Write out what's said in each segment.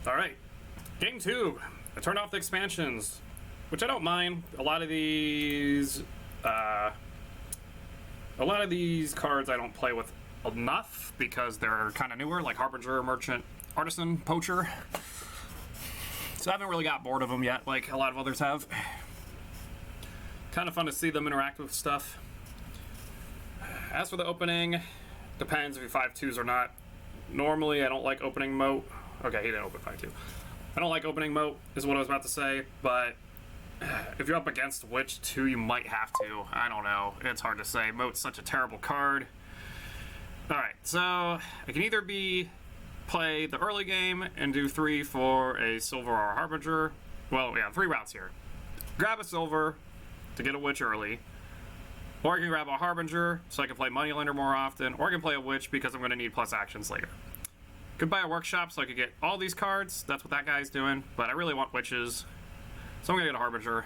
Alright, game 2. I turned off the expansions, which I don't mind. A lot of these cards I don't play with enough because they're kind of newer, like Harbinger, Merchant, Artisan, Poacher. So I haven't really got bored of them yet, like a lot of others have. Kind of fun to see them interact with stuff. As for the opening, depends if you 5-2s or not. Normally, I don't like opening moat. Okay, he didn't open 5-2. I don't like opening moat, is what I was about to say, but if you're up against Witch 2, you might have to. I don't know. It's hard to say. Moat's such a terrible card. Alright, so I can either play the early game and do 3 for a Silver or a Harbinger. Well, yeah, 3 routes here. Grab a Silver to get a Witch early. Or I can grab a Harbinger so I can play Moneylender more often. Or I can play a Witch because I'm going to need plus actions later. Could buy a Workshop so I could get all these cards. That's what that guy's doing. But I really want Witches. So I'm going to get a Harbinger.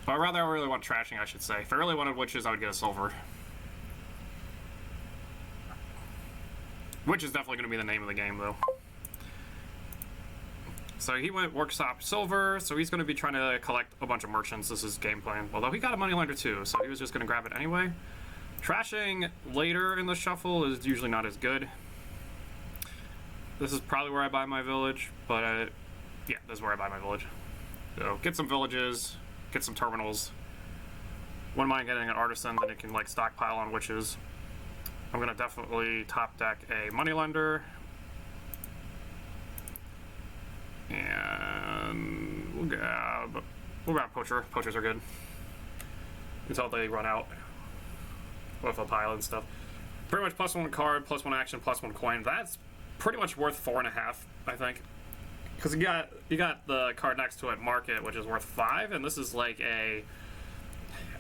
Or rather, I really want Trashing, I should say. If I really wanted Witches, I would get a Silver. Witch is definitely going to be the name of the game, though. So he went Workshop Silver, so he's going to be trying to collect a bunch of merchants. This is game plan. Although he got a Moneylender too, so he was just going to grab it anyway. Trashing later in the shuffle is usually not as good. This is probably where I buy my village, but yeah, this is where I buy my village. So get some villages, get some terminals. Wouldn't mind getting an Artisan, then it can like stockpile on Witches. I'm going to definitely top deck a Moneylender. And we'll grab Poacher. Poachers are good until they run out with a pile and stuff. Pretty much +1 card, +1 action, +1 coin. That's pretty much worth 4.5, I think. Because you got the card next to it, Market, which is worth 5, and this is like I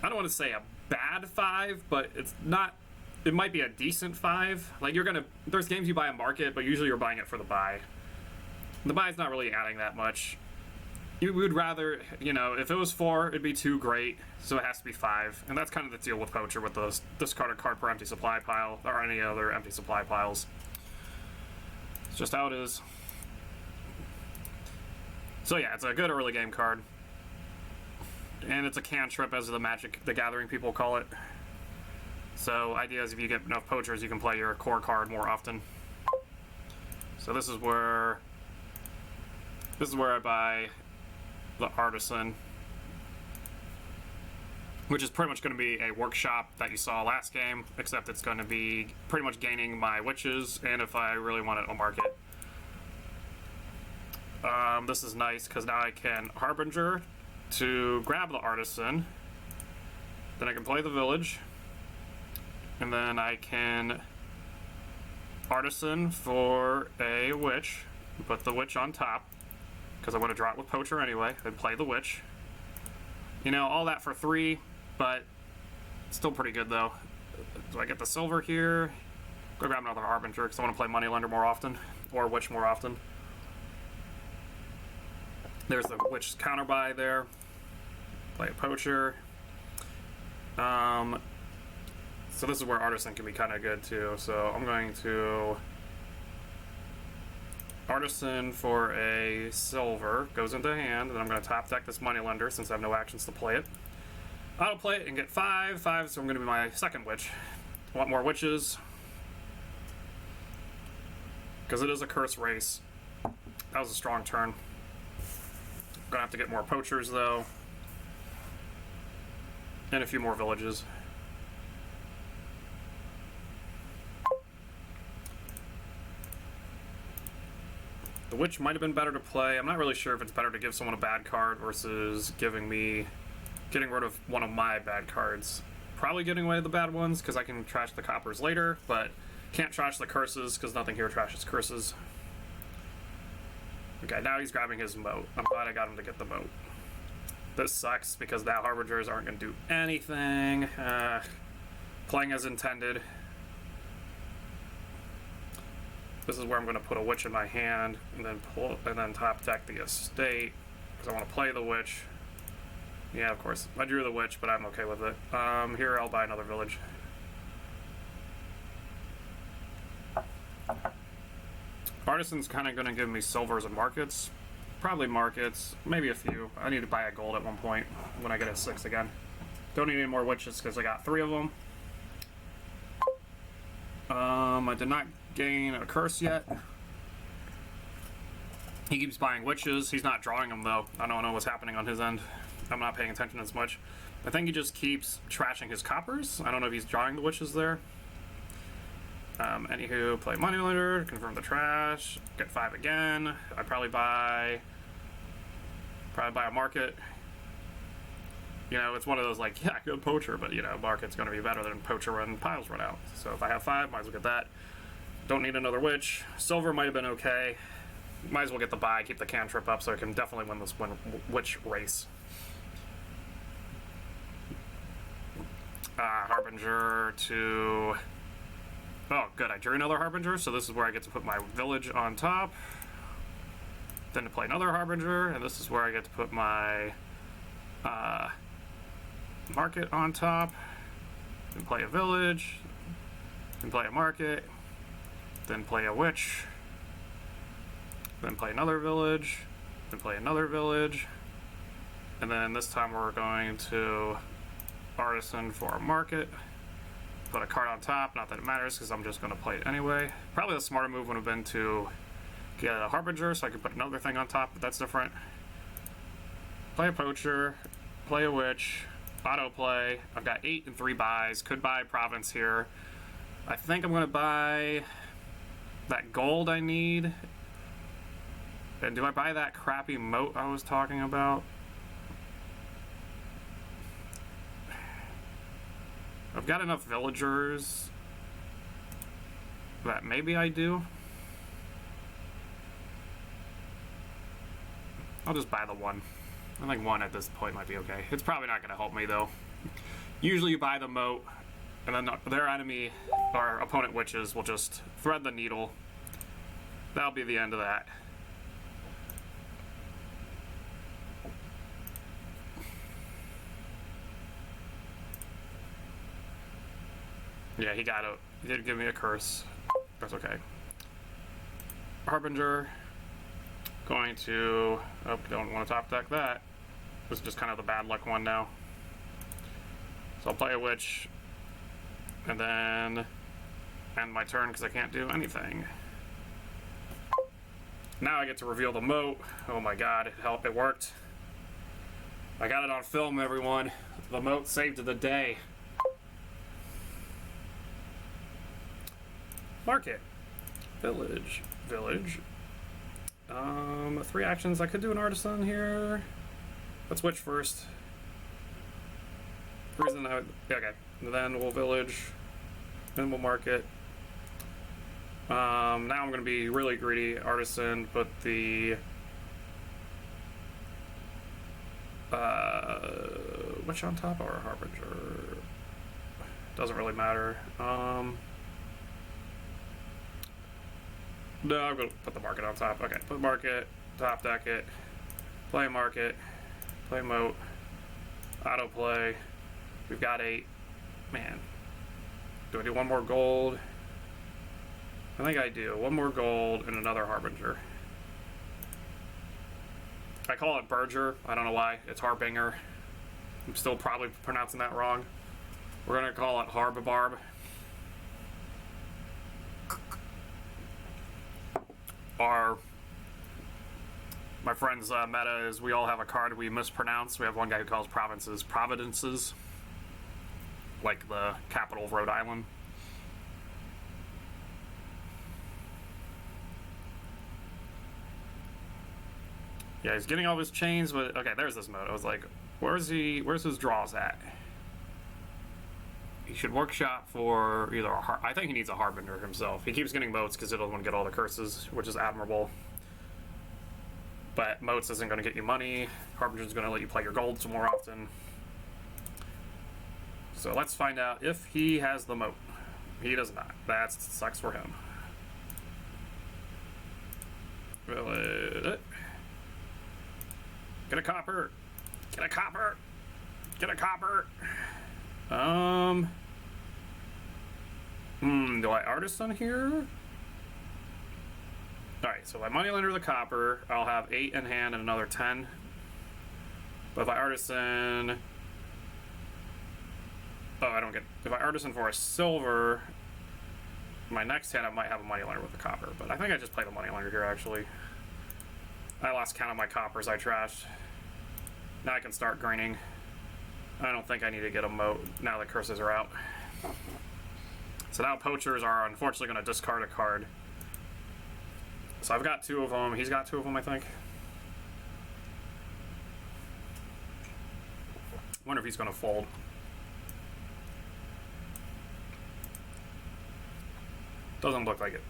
don't want to say a bad 5, but it's not. It might be a decent 5. Like there's games you buy a Market, but usually you're buying it for the buy. The buy's not really adding that much. You would rather, if it was 4, it'd be 2 great, so it has to be 5. And that's kind of the deal with Poacher with the discard a card per empty supply pile, or any other empty supply piles. It's just how it is. So yeah, it's a good early game card. And it's a cantrip, as the Magic the Gathering people call it. So idea is if you get enough Poachers, you can play your core card more often. So this is where I buy the Artisan, which is pretty much going to be a Workshop that you saw last game, except it's going to be pretty much gaining my Witches, and if I really want it, I'll Market. This is nice because now I can Harbinger to grab the Artisan, then I can play the Village, and then I can Artisan for a Witch, put the Witch on top, because I want to draw it with Poacher anyway, and play the Witch. All that for 3, but still pretty good though. Do I get the Silver here? Go grab another Harbinger, because I want to play Moneylender more often, or Witch more often. There's the Witch counter buy there. Play a Poacher. So this is where Artisan can be kind of good too. So I'm going to Artisan for a Silver, goes into hand, and I'm going to top deck this Moneylender since I have no actions to play it. I'll play it and get 5, so I'm going to be my second Witch. I want more Witches, because it is a curse race. That was a strong turn. I'm going to have to get more Poachers though, and a few more villages. The Witch might have been better to play. I'm not really sure if it's better to give someone a bad card versus getting rid of one of my bad cards. Probably getting away with the bad ones because I can trash the coppers later, but can't trash the curses because nothing here trashes curses. Okay, now he's grabbing his moat. I'm glad I got him to get the moat. This sucks because now Harbingers aren't going to do anything. Playing as intended. This is where I'm going to put a Witch in my hand and then top deck the Estate because I want to play the Witch. Yeah, of course. I drew the Witch, but I'm okay with it. Here, I'll buy another village. Artisan's kind of going to give me silvers and markets. Probably markets, maybe a few. I need to buy a gold at one point when I get at 6 again. Don't need any more witches because I got 3 of them. I did not gain a curse yet. He keeps buying witches. He's not drawing them though. I don't know what's happening on his end. I'm not paying attention as much. I think he just keeps trashing his coppers. I don't know if he's drawing the witches there. Anywho, play Money-Lender, confirm the trash, get 5 again. I'd probably buy a market. You know, it's one of those like, yeah, good poacher, but you know, market's gonna be better than poacher when piles run out. So if I have 5, might as well get that. Don't need another witch. Silver might have been okay. Might as well get the buy, keep the cantrip up so I can definitely win this witch race. Harbinger to... Oh, good. I drew another Harbinger, so this is where I get to put my village on top. Then to play another Harbinger, and this is where I get to put my market on top. Then play a village. Then play a market. Then play a witch. Then play another village. Then play another village. And then this time we're going to Artisan for a market. Put a card on top, not that it matters because I'm just going to play it anyway. Probably the smarter move would have been to get a Harbinger so I could put another thing on top, but that's different. Play a poacher, play a witch, auto play. I've got 8 and 3 buys. Could buy province here. I think I'm going to buy that gold I need. And do I buy that crappy moat I was talking about? I've got enough villagers that maybe I do. I'll just buy the 1. I think 1 at this point might be okay. It's probably not going to help me though. Usually you buy the moat and then their enemy or opponent witches will just thread the needle. That'll be the end of that. Yeah, he did give me a curse. That's okay. Harbinger. Going to... Oh, don't want to top deck that. This is just kind of the bad luck one now. So I'll play a witch. And then end my turn because I can't do anything. Now I get to reveal the moat. Oh my god, it worked. I got it on film, everyone. The moat saved the day. Market. Village. 3 actions. I could do an artisan here. Let's witch first. Reason I would, yeah, okay. And then we'll village. Then we'll market. Now I'm gonna be really greedy. Artisan, put the witch on top or a harbinger. Doesn't really matter. No, I'm going to put the market on top. Okay, put market, top deck it, play market, play moat, auto play. We've got 8. Man, do I do 1 more gold? I think I do. 1 more gold and another harbinger. I call it Berger. I don't know why. It's Harbinger. I'm still probably pronouncing that wrong. We're going to call it Harbabarb. My friend's meta is we all have a card we mispronounce. We have one guy who calls provinces, like the capital of Rhode Island. Yeah, he's getting all his chains, but okay, there's this mode. I was like, where's his draws at? He should workshop for either I think he needs a Harbinger himself. He keeps getting moats because he doesn't want to get all the curses, which is admirable. But moats isn't going to get you money. Harbinger's going to let you play your golds more often. So let's find out if he has the moat. He does not. That sucks for him. Get a copper. Get a copper. Get a copper. Do I artisan here? Alright, so if I moneylender the copper, I'll have 8 in hand and another 10. But if I artisan... Oh, I don't get... If I artisan for a silver, my next hand I might have a moneylender with the copper. But I think I just play the moneylender here, actually. I lost count of my coppers I trashed. Now I can start greening. I don't think I need to get a moat now the curses are out. So now poachers are unfortunately going to discard a card. So I've got 2 of them. He's got 2 of them, I think. Wonder if he's going to fold. Doesn't look like it.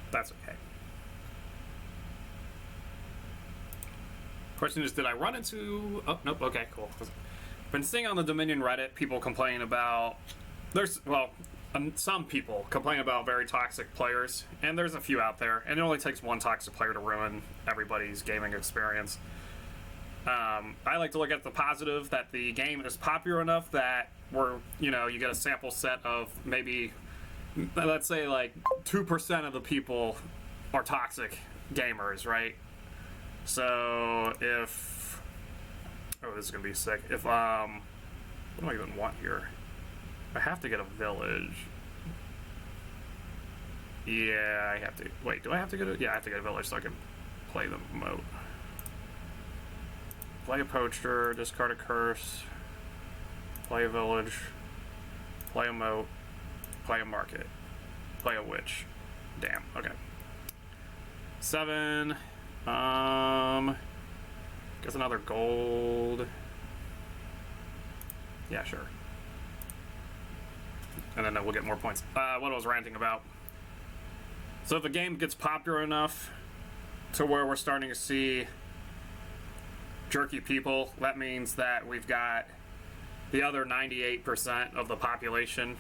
That's okay. Question is, did I run into... Oh, nope, okay, cool. Been seeing on the Dominion Reddit people complaining about... some people complain about very toxic players, and there's a few out there, and it only takes one toxic player to ruin everybody's gaming experience. I like to look at the positive, that the game is popular enough that you get a sample set of maybe, let's say, like 2% of the people are toxic gamers, right? So if, oh, this is gonna be sick. If what do I even want here? I have to get a village. Yeah, I have to. Wait, do I have to get a? Yeah, I have to get a village so I can play the moat. Play a poacher, discard a curse, play a village, play a moat, play a market, play a witch. Damn, okay. 7, guess another gold. Yeah, sure. And then we'll get more points. What I was ranting about. So if the game gets popular enough to where we're starting to see jerky people, that means that we've got the other 98% of the population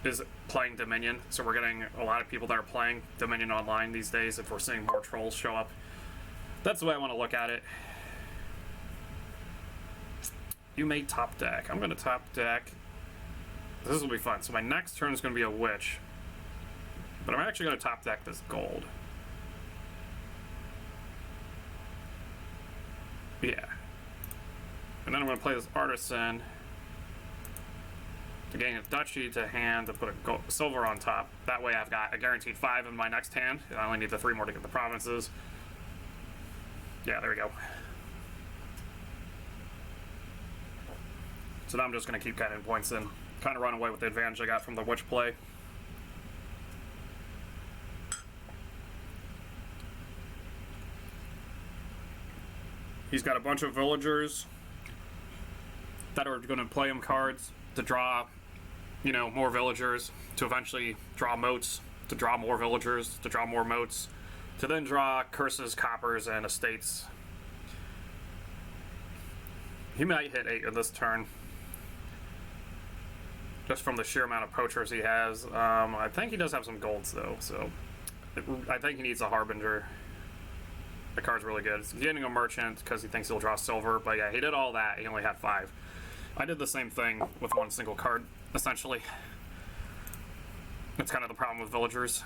is playing Dominion. So we're getting a lot of people that are playing Dominion online these days if we're seeing more trolls show up. That's the way I want to look at it. You made top deck. I'm going to top deck. This will be fun. So my next turn is going to be a witch. But I'm actually going to top deck this gold. Yeah. And then I'm going to play this artisan to gain a duchy to hand to put a gold, silver on top. That way I've got a guaranteed 5 in my next hand. I only need the 3 more to get the provinces. Yeah, there we go. So now I'm just going to keep getting points in. Kind of run away with the advantage I got from the witch play. He's got a bunch of villagers that are going to play him cards to draw, more villagers, to eventually draw moats, to draw more villagers, to draw more moats, to then draw curses, coppers, and estates. He might hit 8 in this turn, just from the sheer amount of poachers he has. I think he does have some golds, though, so I think he needs a Harbinger. The card's really good. He's getting a merchant because he thinks he'll draw silver, but yeah, he did all that. He only had 5. I did the same thing with one single card, essentially. That's kind of the problem with villagers.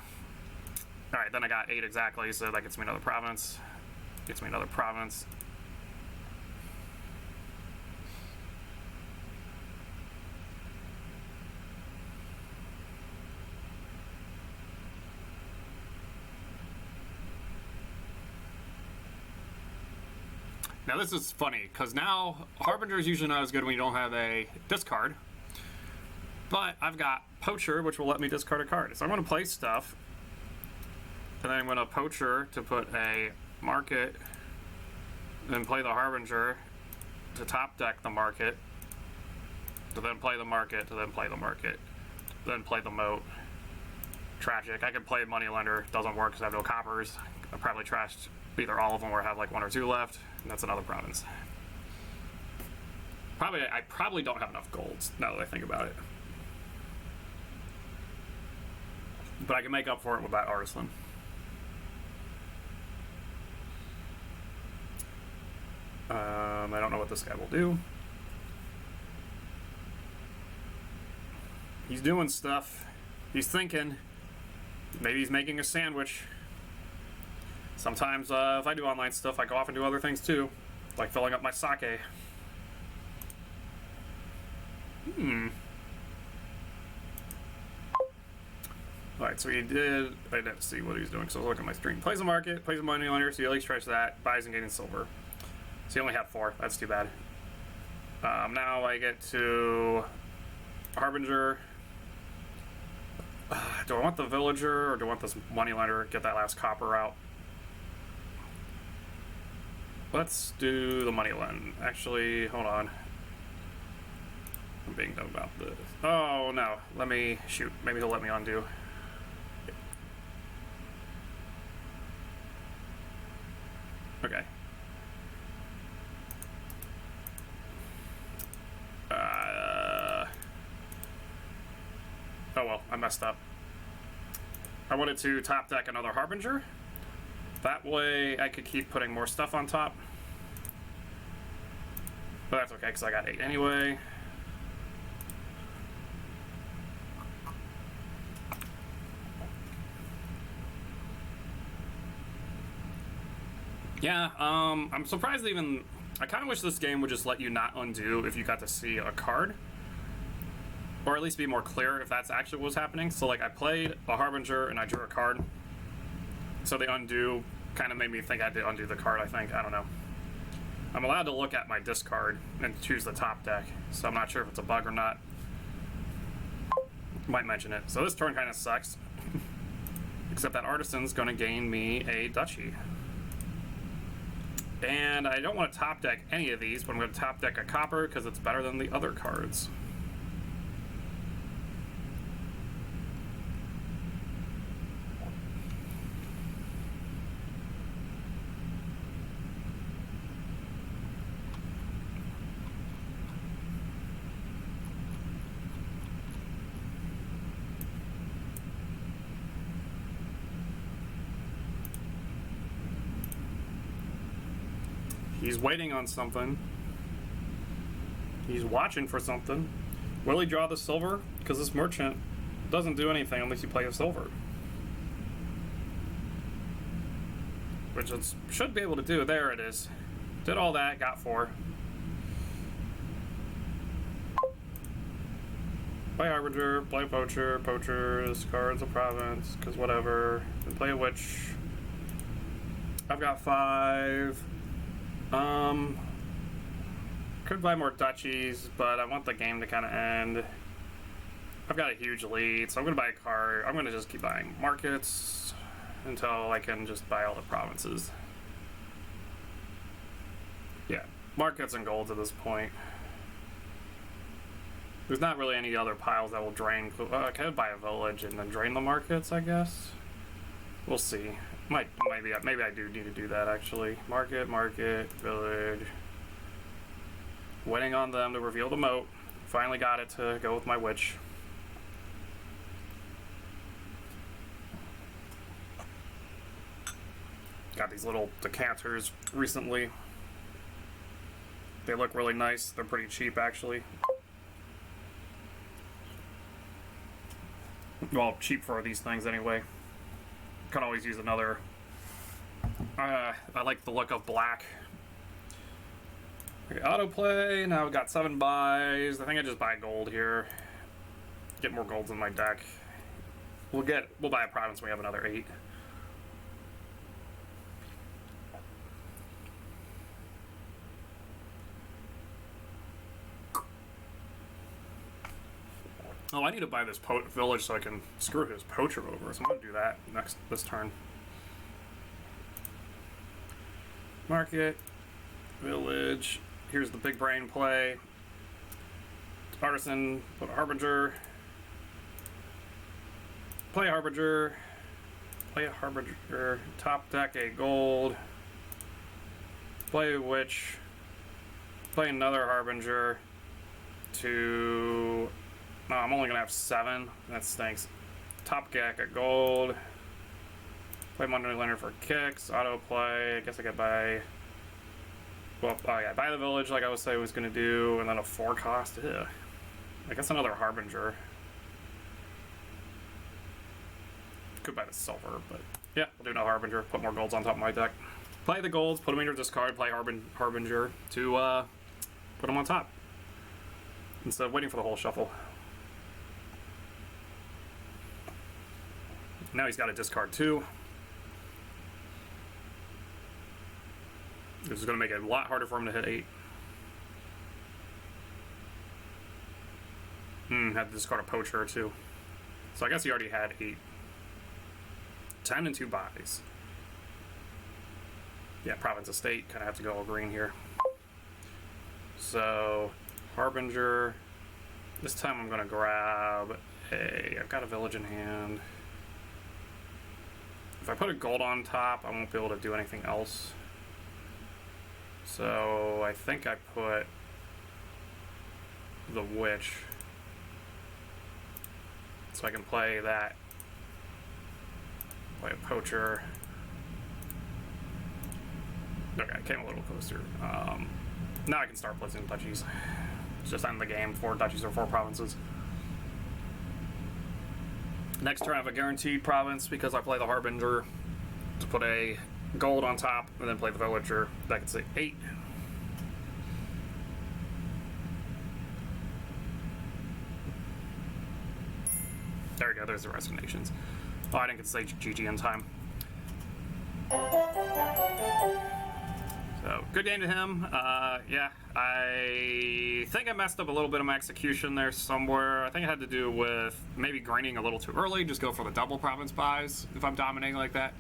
Alright, then I got 8 exactly, so that gets me another province. Gets me another province. Now this is funny, because now Harbinger is usually not as good when you don't have a discard. But I've got Poacher, which will let me discard a card. So I'm going to play stuff. And then I'm going to Poacher to put a market. And then play the Harbinger to top deck the market. To then play the market, to then play the market. To then play the moat. Tragic. I could play Moneylender. Doesn't work because I have no coppers. I probably trashed either all of them or have like 1 or 2 left. And that's another province. I probably don't have enough golds now that I think about it. But I can make up for it with that artisan. I don't know what this guy will do. He's doing stuff. He's thinking. Maybe he's making a sandwich. Sometimes if I do online stuff, I go off and do other things too, like filling up my sake. Alright, so he did. I didn't see what he was doing, so I was looking at my stream. Plays a market, plays a money lender, so he at least tries that. Buys and gains silver. So he only had 4. That's too bad. Now I get to Harbinger. Do I want the villager or do I want this money lender? Get that last copper out. Let's do the money lend. Actually, hold on. I'm being dumb about this. Oh no, let me shoot. Maybe he'll let me undo. Okay. Oh well, I messed up. I wanted to top deck another Harbinger. That way I could keep putting more stuff on top. But that's okay, because I got 8 anyway. Yeah, I'm surprised even... I kind of wish this game would just let you not undo if you got to see a card. Or at least be more clear if that's actually what was happening. So like I played a Harbinger and I drew a card. So the undo kind of made me think I had to undo the card, I think. I don't know. I'm allowed to look at my discard and choose the top deck. So I'm not sure if it's a bug or not. Might mention it. So this turn kind of sucks. Except that Artisan's going to gain me a duchy. And I don't want to top deck any of these, but I'm going to top deck a copper because it's better than the other cards. He's waiting on something. He's watching for something. Will he draw the silver? Because this merchant doesn't do anything unless you play a silver. Which it should be able to do. There it is. Did all that, got 4. Play Harbinger, play Poacher, Poacher discards a province, because whatever. And play a Witch. I've got 5. Could buy more duchies, but I want the game to kind of end. I've got a huge lead, so I'm going to buy a card. I'm going to just keep buying markets until I can just buy all the provinces. Yeah, markets and golds at this point. There's not really any other piles that will drain. I could buy a village and then drain the markets, I guess. We'll see. Maybe I do need to do that actually. Market, village. Waiting on them to reveal the moat. Finally got it to go with my witch. Got these little decanters recently. They look really nice. They're pretty cheap actually. Well, cheap for these things anyway. Could always use another. I like the look of black. Okay, autoplay. Now we've got 7 buys. I think I just buy gold here. Get more golds in my deck. We'll buy a province when we have another 8. Oh, I need to buy this village so I can screw his poacher over. So I'm gonna do that this turn. Market, village. Here's the big brain play. Artisan, put a Harbinger. Play Harbinger. Play a Harbinger. Top deck a gold. Play a Witch. Play another Harbinger. To... No, I'm only gonna have 7. That stinks. Top deck a gold. Play Monday Leonard for kicks. Auto play. I guess I could buy. Well, oh yeah, buy the village like I was saying I was gonna do, and then a 4 cost. Ew. I guess another Harbinger. Could buy the silver, but yeah, I'll do no Harbinger. Put more golds on top of my deck. Play the golds, put them in your discard, play Harbinger to put them on top. Instead of waiting for the whole shuffle. Now he's got to discard 2. This is going to make it a lot harder for him to hit 8. Had to discard a poacher or 2. So I guess he already had 8. 10 and 2 buys. Yeah, Province Estate. Kind of have to go all green here. So, Harbinger. This time I'm going to grab a... I've got a Village in hand. If I put a gold on top, I won't be able to do anything else. So, I think I put the Witch. So I can play that. Play a Poacher. Okay, I came a little closer. Now I can start placing duchies. Just end the game. 4 duchies or 4 provinces. Next turn I have a guaranteed province because I play the Harbinger to put a gold on top and then play the Villager. That can say 8. There we go, there's the resignations. Oh, I didn't get to say GG in time. So, good game to him. Yeah, I think I messed up a little bit of my execution there somewhere. I think it had to do with maybe graining a little too early. Just go for the double province buys if I'm dominating like that.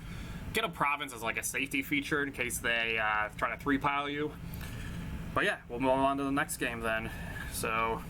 Get a province as like a safety feature in case they try to 3-pile you. But yeah, we'll move on to the next game then. So...